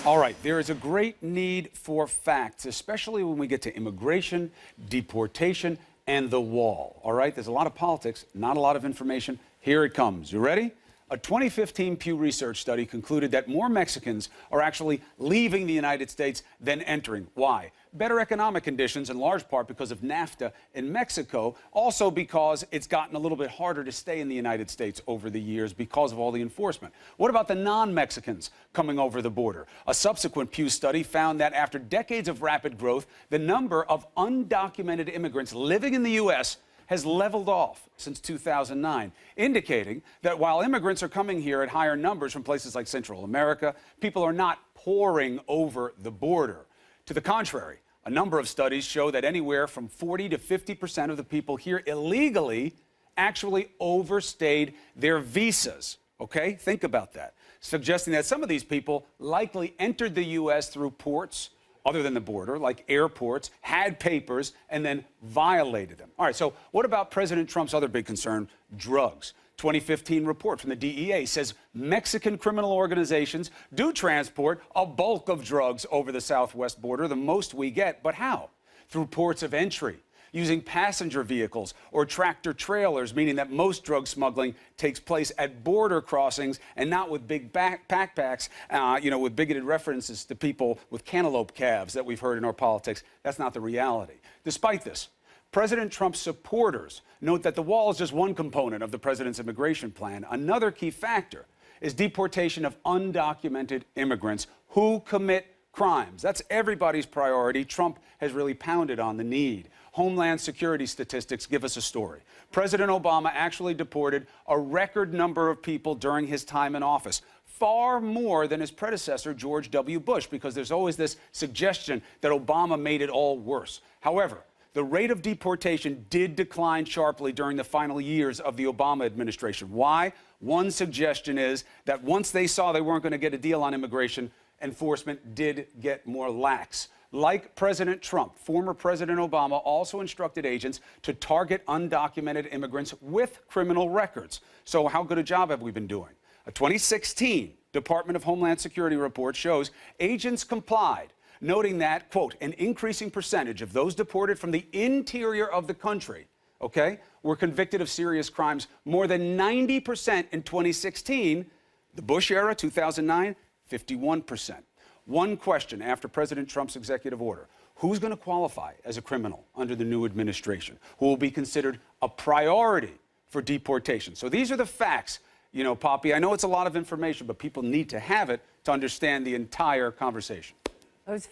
All right, there is a great need for facts, especially when we get to immigration, deportation, and the wall. All right, there's a lot of politics, not a lot of information. Here it comes. You ready? A 2015 Pew Research study concluded that more Mexicans are actually leaving the United States than entering. Why? Better economic conditions, in large part because of NAFTA in Mexico, also because it's gotten a little bit harder to stay in the United States over the years because of all the enforcement. What about the non-Mexicans coming over the border? A subsequent Pew study found that after decades of rapid growth, the number of undocumented immigrants living in the U.S. has leveled off since 2009, indicating that while immigrants are coming here at higher numbers from places like Central America, people are not pouring over the border. To the contrary, a number of studies show that anywhere from 40 to 50% of the people here illegally actually overstayed their visas. Okay? Think about that. Suggesting that some of these people likely entered the U.S. through ports other than the border, like airports, had papers, and then violated them. All right, so what about President Trump's other big concern, drugs? 2015 report from the DEA says Mexican criminal organizations do transport a bulk of drugs over the southwest border, the most we get. But how? Through ports of entry, using passenger vehicles or tractor trailers, meaning that most drug smuggling takes place at border crossings and not with big backpacks, with bigoted references to people with cantaloupe calves that we've heard in our politics. That's not the reality. Despite this, President Trump's supporters note that the wall is just one component of the president's immigration plan. Another key factor is deportation of undocumented immigrants who commit crimes. That's everybody's priority. Trump has really pounded on the need. Homeland Security statistics give us a story. President Obama actually deported a record number of people during his time in office, far more than his predecessor, George W. Bush, because there's always this suggestion that Obama made it all worse. However, the rate of deportation did decline sharply during the final years of the Obama administration. Why? One suggestion is that once they saw they weren't going to get a deal on immigration, enforcement did get more lax. Like President Trump, former President Obama also instructed agents to target undocumented immigrants with criminal records. So how good a job have we been doing? A 2016 Department of Homeland Security report shows agents complied, noting that, quote, an increasing percentage of those deported from the interior of the country, were convicted of serious crimes. More than 90% in 2016. The Bush era, 2009, 51%. One question after President Trump's executive order: who's going to qualify as a criminal under the new administration? Who will be considered a priority for deportation? So these are the facts. Poppy, I know it's a lot of information, but people need to have it to understand the entire conversation.